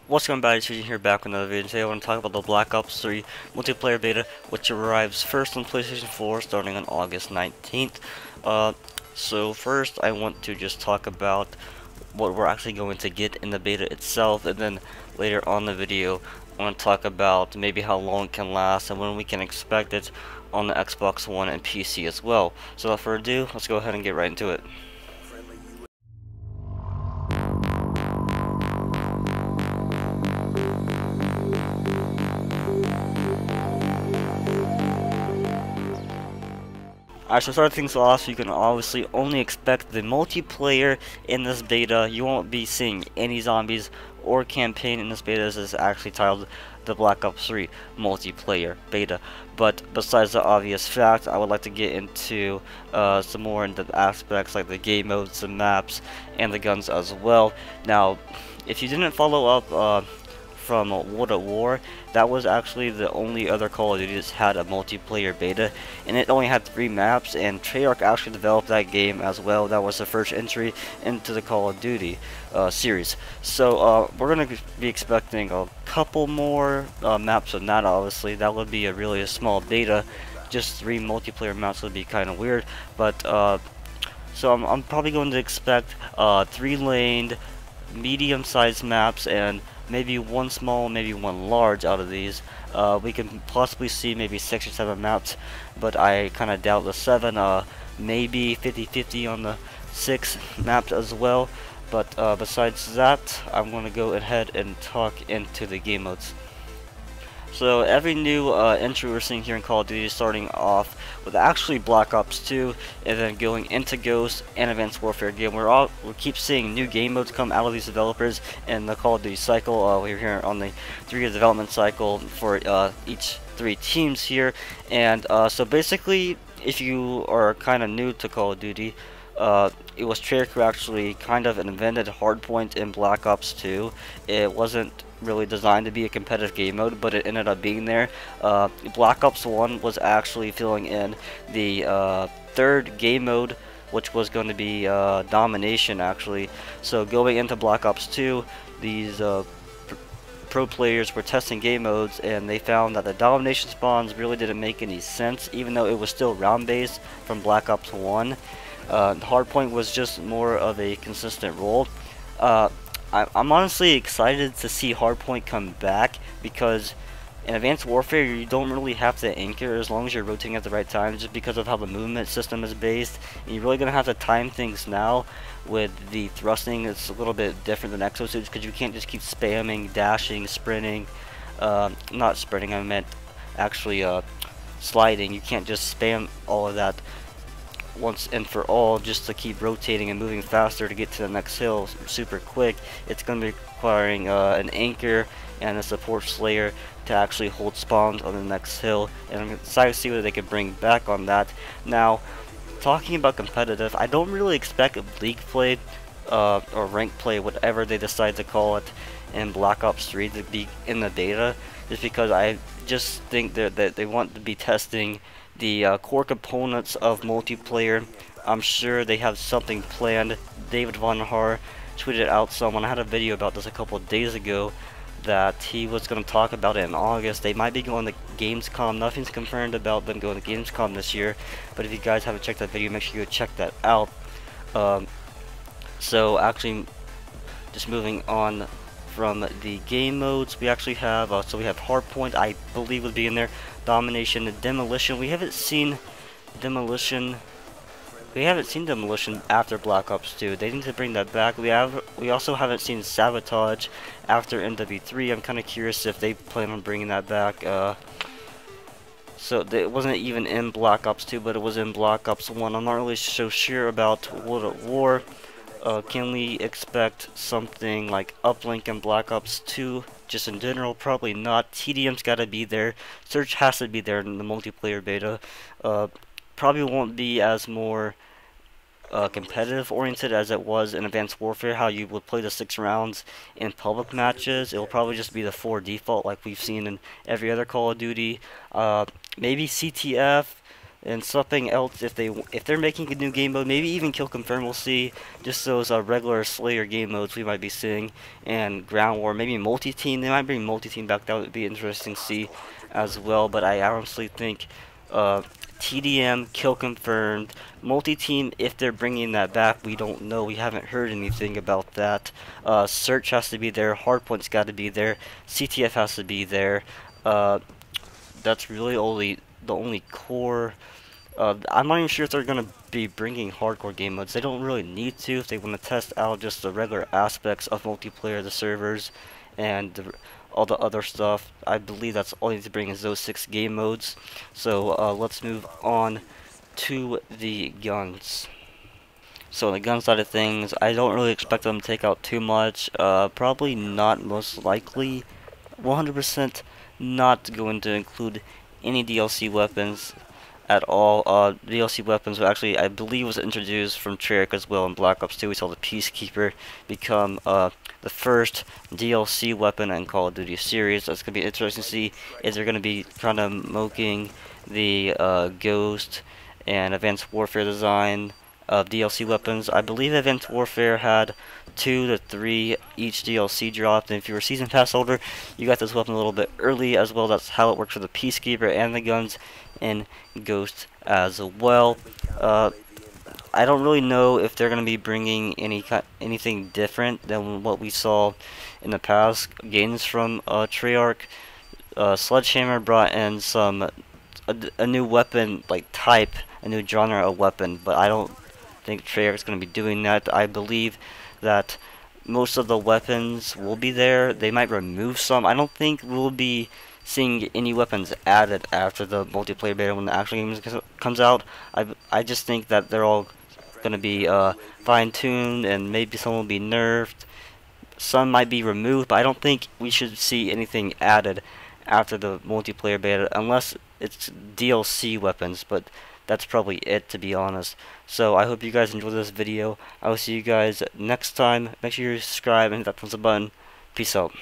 What's going on, guys? Fusion here, back with another video. Today I want to talk about the Black Ops 3 multiplayer beta, which arrives first on PlayStation 4 starting on August 19th. So first I want to just talk about what we're actually going to get in the beta itself, and then later on the video I want to talk about maybe how long it can last and when we can expect it on the Xbox One and PC as well. So without further ado, let's go ahead and get right into it. Alright, so to start things off, you can obviously only expect the multiplayer in this beta. You won't be seeing any zombies or campaign in this beta, as it's actually titled the Black Ops 3 multiplayer beta. But besides the obvious fact, I would like to get into some more in-depth aspects like the game modes, the maps, and the guns as well. Now, if you didn't follow up from World at War, that was actually the only other Call of Duty that had a multiplayer beta, and it only had 3 maps, and Treyarch actually developed that game as well. That was the first entry into the Call of Duty series. So we're going to be expecting a couple more maps than that. Obviously that would be a really small beta. Just 3 multiplayer maps would be kind of weird, but so I'm probably going to expect 3-laned medium-sized maps and maybe 1 small, maybe 1 large out of these. We can possibly see maybe 6 or 7 maps, but I kind of doubt the 7. Maybe 50-50 on the 6 maps as well. But besides that, I'm going to go ahead and talk into the game modes. So every new entry we're seeing here in Call of Duty, starting off with actually Black Ops 2, and then going into Ghost and Advanced Warfare again. We keep seeing new game modes come out of these developers in the Call of Duty cycle. We're here on the 3-year development cycle for each 3 teams here, and so basically, if you are kind of new to Call of Duty, it was Treyarch who actually kind of invented Hardpoint in Black Ops 2. It wasn't really designed to be a competitive game mode, but it ended up being there. Black Ops 1 was actually filling in the 3rd game mode, which was going to be Domination actually. So going into Black Ops 2, these pro players were testing game modes, and they found that the Domination spawns really didn't make any sense, even though it was still round based from Black Ops 1. Hardpoint was just more of a consistent role. I'm honestly excited to see Hardpoint come back, because in Advanced Warfare you don't really have to anchor as long as you're rotating at the right time, just because of how the movement system is based. And you're really going to have to time things now with the thrusting. It's a little bit different than exosuits, because you can't just keep spamming, dashing, sprinting. Not sprinting, I meant actually sliding. You can't just spam all of that once and for all just to keep rotating and moving faster to get to the next hill super quick. It's going to be requiring an anchor and a support slayer to actually hold spawns on the next hill, and I'm excited to see what they can bring back on that. Now, talking about competitive, I don't really expect league play or rank play, whatever they decide to call it, in Black Ops 3 to be in the beta, just because I just think that they want to be testing the core components of multiplayer. I'm sure they have something planned. David Von Haar tweeted out someone. I had a video about this a couple of days ago, that he was going to talk about it in August. They might be going to Gamescom. Nothing's confirmed about them going to Gamescom this year, but if you guys haven't checked that video, make sure you go check that out. So actually, just moving on from the game modes, we actually have so we have Hardpoint, I believe would be in there, Domination, and Demolition. We haven't seen Demolition. We haven't seen Demolition after Black Ops 2. They need to bring that back. We also haven't seen Sabotage after MW3. I'm kind of curious if they plan on bringing that back. So it wasn't even in Black Ops 2, but it was in Black Ops 1. I'm not really so sure about World at War. Can we expect something like Uplink in Black Ops 2? Just in general, probably not. TDM's got to be there. Search has to be there in the multiplayer beta. Probably won't be as more competitive oriented as it was in Advanced Warfare, how you would play the 6 rounds in public matches. It'll probably just be the 4 default like we've seen in every other Call of Duty. Maybe CTF. And something else, if they're making a new game mode, maybe even Kill Confirm, we'll see. Just those regular Slayer game modes we might be seeing, and Ground War, maybe multi-team. They might bring multi-team back. That would be interesting to see as well. But I honestly think TDM, Kill Confirmed, multi-team. If they're bringing that back, we don't know. We haven't heard anything about that. Search has to be there. Hardpoint's got to be there. CTF has to be there. That's really the only core. I'm not even sure if they're gonna be bringing hardcore game modes. They don't really need to if they want to test out just the regular aspects of multiplayer, the servers, and all the other stuff. I believe that's all they need to bring is those 6 game modes. So let's move on to the guns. So on the gun side of things, I don't really expect them to take out too much. Probably not, most likely. 100% not going to include any DLC weapons at all. DLC weapons were actually, I believe, was introduced from Treyarch as well in Black Ops 2. We saw the Peacekeeper become the first DLC weapon in Call of Duty series. That's going to be interesting to see. Is they're going to be kind of mocking the Ghost and Advanced Warfare design of DLC weapons. I believe Advanced Warfare had 2 to 3 each DLC dropped, and if you were a Season Pass holder, you got this weapon a little bit early as well. That's how it works for the Peacekeeper and the guns in Ghost as well. I don't really know if they're going to be bringing anything different than what we saw in the past games from Treyarch. Sledgehammer brought in a new weapon like type, a new genre of weapon, but I don't think Treyarch is going to be doing that. I believe that most of the weapons will be there. They might remove some. I don't think we'll be seeing any weapons added after the multiplayer beta when the actual game comes out. I just think that they're all going to be fine-tuned, and maybe some will be nerfed. Some might be removed, but I don't think we should see anything added after the multiplayer beta unless it's DLC weapons, but that's probably it, to be honest. So I hope you guys enjoyed this video. I will see you guys next time. Make sure you subscribe and hit that thumbs up button. Peace out.